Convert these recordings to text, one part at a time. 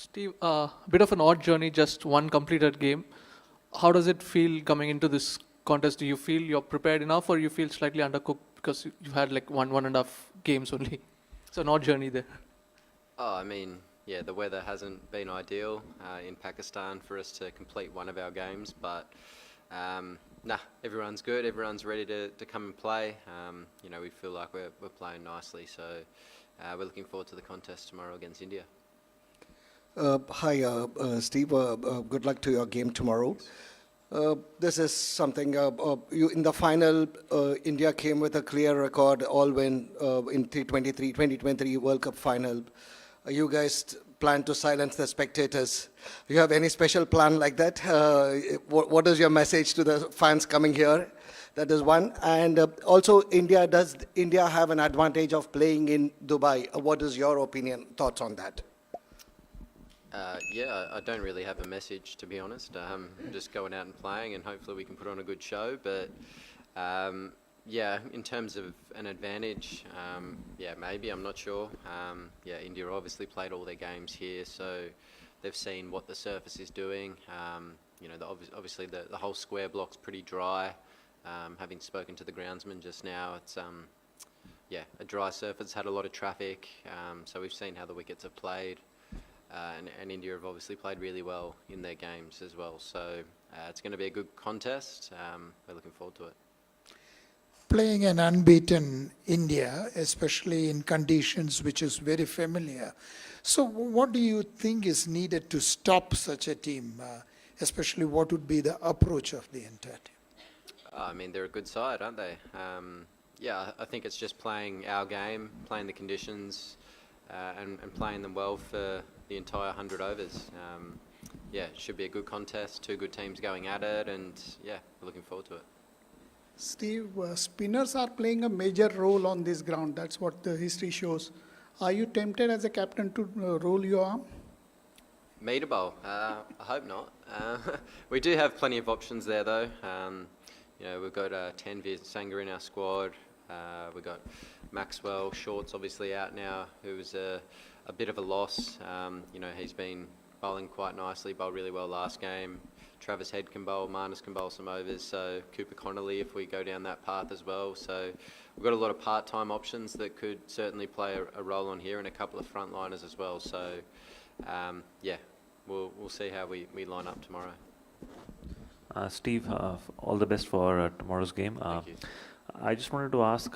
Steve, bit of an odd journey, just one completed game. How does it feel coming into this contest? Do you feel you're prepared enough, or you feel slightly undercooked because you had like one and a half games only? It's an odd journey there. Oh, I mean, yeah, the weather hasn't been ideal in Pakistan for us to complete one of our games, but nah, everyone's good. Everyone's ready to come and play. We feel like we're playing nicely, so we're looking forward to the contest tomorrow against India. Hi, Steve. Good luck to your game tomorrow. This is something you in the final. India came with a clear record, all win in 2023 World Cup final. You guys plan to silence the spectators. Do you have any special plan like that? What is your message to the fans coming here? That is one. And also, does India have an advantage of playing in Dubai? What is your opinion, thoughts on that? Yeah, I don't really have a message, to be honest. Just going out and playing, and hopefully we can put on a good show. But yeah, in terms of an advantage, yeah, maybe, I'm not sure. Yeah, India obviously played all their games here, so they've seen what the surface is doing. Obviously the whole square block's pretty dry. Having spoken to the groundsman just now, it's yeah, a dry surface, had a lot of traffic. So we've seen how the wickets have played. And India have obviously played really well in their games as well. So it's going to be a good contest. We're looking forward to it. Playing an unbeaten India, especially in conditions which is very familiar. So what do you think is needed to stop such a team? Especially what would be the approach of the entire team? I mean, they're a good side, aren't they? Yeah, I think it's just playing our game, playing the conditions, and playing them well for the entire 100 overs. Yeah, it should be a good contest, two good teams going at it, and yeah, we're looking forward to it. Steve, spinners are playing a major role on this ground. That's what the history shows. Are you tempted as a captain to roll your arm? Me to bowl? I hope not. We do have plenty of options there, though. We've got Tanveer Sangha in our squad. We've got Maxwell Short's obviously out now, who was a bit of a loss. He's been bowling quite nicely, bowled really well last game. Travis Head can bowl, Marnus can bowl some overs, so Cooper Connolly if we go down that path as well. So we've got a lot of part-time options that could certainly play a role on here, and a couple of frontliners as well. So yeah, we'll see how we line up tomorrow. Steve, all the best for tomorrow's game. Thank you. I just wanted to ask,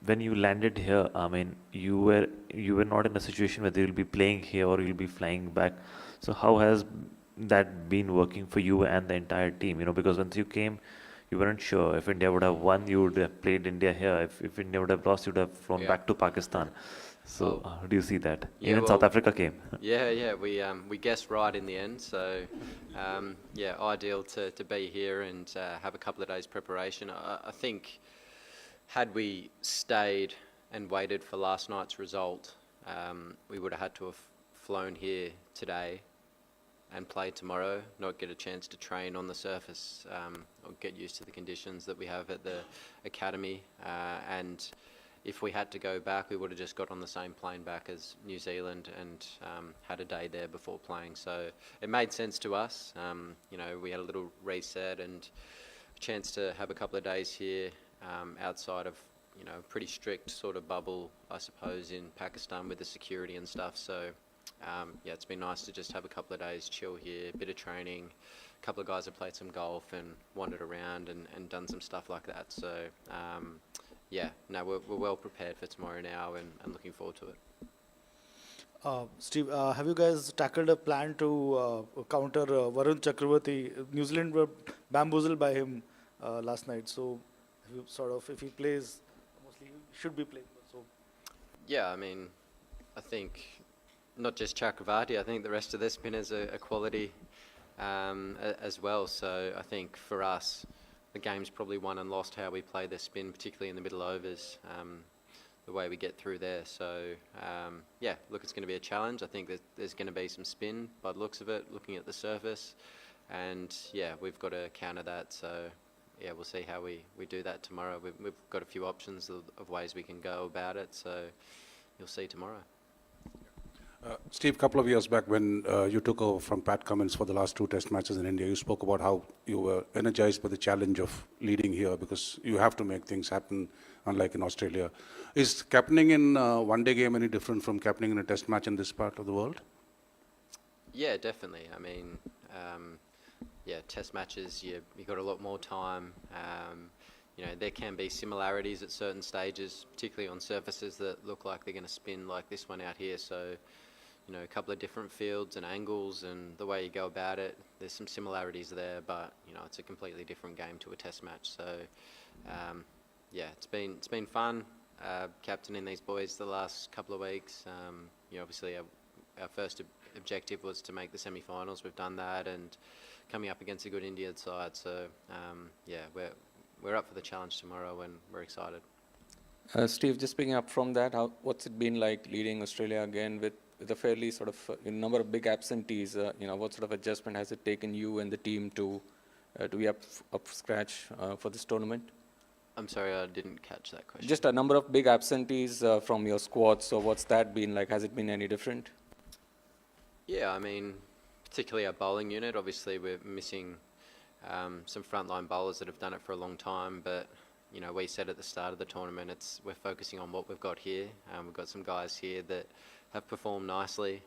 when you landed here, I mean, you were not in a situation whether you'll be playing here or you'll be flying back. So how has that been working for you and the entire team? Because once you came, you weren't sure if India would have won, you would have played India here. If India would have lost, you would have flown back to Pakistan. So how do you see that? Yeah, Even South Africa came. Yeah, we guessed right in the end. So yeah, ideal to be here and have a couple of days preparation. I think had we stayed and waited for last night's result, we would have had to have flown here today and play tomorrow, not get a chance to train on the surface or get used to the conditions that we have at the academy. And if we had to go back, we would have just got on the same plane back as New Zealand and had a day there before playing. So it made sense to us. We had a little reset and a chance to have a couple of days here outside of pretty strict sort of bubble, I suppose, in Pakistan with the security and stuff. So yeah, it's been nice to just have a couple of days chill here, a bit of training. A couple of guys have played some golf and wandered around and done some stuff like that. So yeah, no, we're well prepared for tomorrow now and looking forward to it. Steve, have you guys tackled a plan to counter Varun Chakravarti? New Zealand were bamboozled by him last night. So have you if he plays, mostly he should be playing. So yeah, I mean, I think not just Chakravarti, I think the rest of the spinners are quality as well. So I think for us, the game's probably won and lost how we play the spin, particularly in the middle overs, the way we get through there. So yeah, look, it's going to be a challenge. I think that there's going to be some spin by the looks of it, looking at the surface. And yeah, we've got to counter that. So yeah, we'll see how we do that tomorrow. We've got a few options of ways we can go about it. So you'll see tomorrow. Steve, couple of years back when you took over from Pat Cummins for the last 2 test matches in India, you spoke about how you were energized by the challenge of leading here because you have to make things happen, unlike in Australia. Is captaining in a one-day game any different from captaining in a test match in this part of the world? Yeah, definitely. I mean, yeah, test matches, you got a lot more time. You know, there can be similarities at certain stages, particularly on surfaces that look like they're going to spin like this one out here. So, you know, a couple of different fields and angles and the way you go about it, there's some similarities there, but, you know, it's a completely different game to a test match. So, yeah, it's been fun captaining these boys the last couple of weeks. You know, obviously our first objective was to make the semi-finals. We've done that, and coming up against a good Indian side. So, yeah, we're up for the challenge tomorrow, and we're excited. Steve, just picking up from that, what's it been like leading Australia again with a fairly sort of number of big absentees? You know, what sort of adjustment has it taken you and the team to be up scratch for this tournament? I'm sorry, I didn't catch that question. Just a number of big absentees from your squad. So what's that been like? Has it been any different? Yeah, I mean, particularly our bowling unit. Obviously, we're missing some frontline bowlers that have done it for a long time, but you know, we said at the start of the tournament, we're focusing on what we've got here. We've got some guys here that have performed nicely.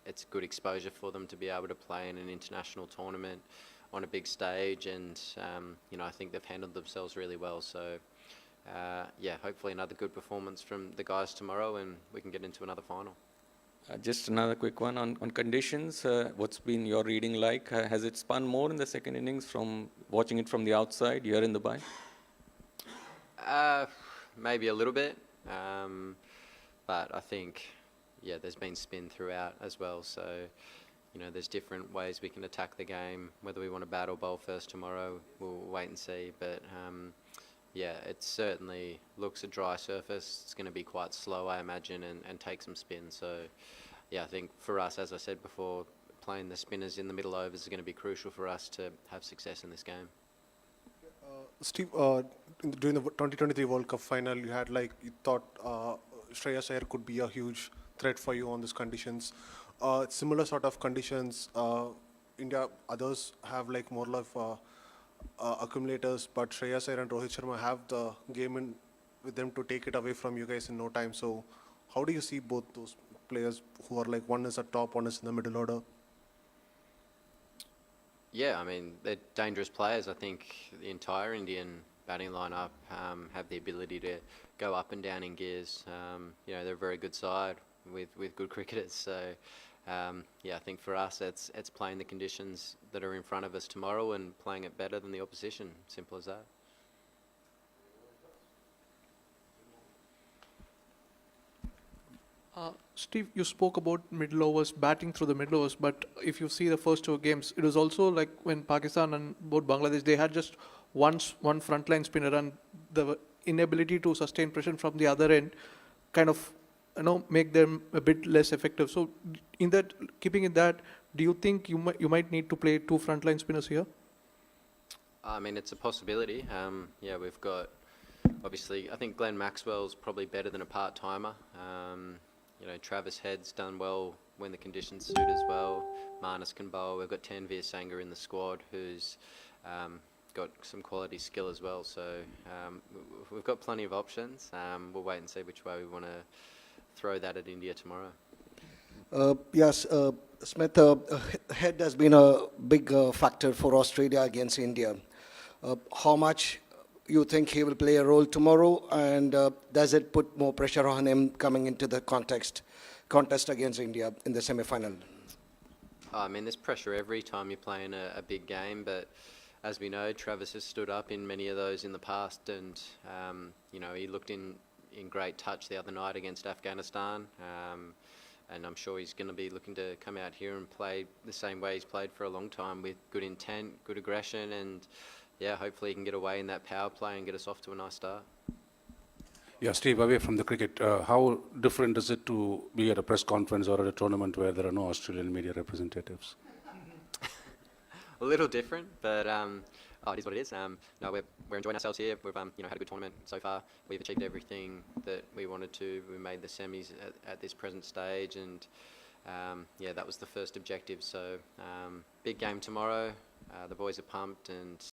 It's good exposure for them to be able to play in an international tournament on a big stage, and you know, I think they've handled themselves really well. So yeah, hopefully another good performance from the guys tomorrow, and we can get into another final. Just another quick one on conditions. What's been your reading like? Has it spun more in the second innings from watching it from the outside? You're in Dubai. Maybe a little bit, but I think, yeah, there's been spin throughout as well. So, you know, there's different ways we can attack the game. Whether we want to bat or bowl first tomorrow, we'll wait and see. But yeah, it certainly looks a dry surface. It's going to be quite slow, I imagine, and take some spin. So, yeah, I think for us, as I said before, playing the spinners in the middle overs is going to be crucial for us to have success in this game. Steve, during the 2023 World Cup final, you thought Shreyas Iyer could be a huge threat for you on these conditions. Similar sort of conditions, India, others have like more of accumulators, but Shreyas Iyer and Rohit Sharma have the game in with them to take it away from you guys in no time. So how do you see both those players who are like, one is at top, one is in the middle order? Yeah, I mean, they're dangerous players. I think the entire Indian batting lineup have the ability to go up and down in gears. You know, they're a very good side with good cricketers. So, yeah, I think for us, it's playing the conditions that are in front of us tomorrow and playing it better than the opposition. Simple as that. Steve, you spoke about middle overs, batting through the middle overs, but if you see the first 2 games, it was also like when Pakistan and both Bangladesh, they had just one frontline spinner, and the inability to sustain pressure from the other end kind of, you know, make them a bit less effective. So in that, keeping in that, do you think you might need to play 2 frontline spinners here? I mean, it's a possibility. Yeah, we've got, obviously, I think Glenn Maxwell's probably better than a part-timer. You know, Travis Head's done well when the conditions suit as well. Marnus can bowl. We've got Tanveer Sangha in the squad, who's got some quality skill as well. So we've got plenty of options. We'll wait and see which way we want to throw that at India tomorrow. Yes, Smith, Head has been a big factor for Australia against India. How much you think he will play a role tomorrow, and does it put more pressure on him coming into the contest against India in the semi-final? I mean, there's pressure every time you're playing a big game, but as we know, Travis has stood up in many of those in the past, and you know, he looked in great touch the other night against Afghanistan, and I'm sure he's going to be looking to come out here and play the same way he's played for a long time, with good intent, good aggression, and yeah, hopefully he can get away in that power play and get us off to a nice start. Yeah, Steve, away from the cricket, how different is it to be at a press conference or at a tournament where there are no Australian media representatives? A little different, but Oh, it is what it is. No, we're enjoying ourselves here. We've had a good tournament so far. We've achieved everything that we wanted to. We made the semis at this present stage, and yeah, that was the first objective. So big game tomorrow. The boys are pumped, and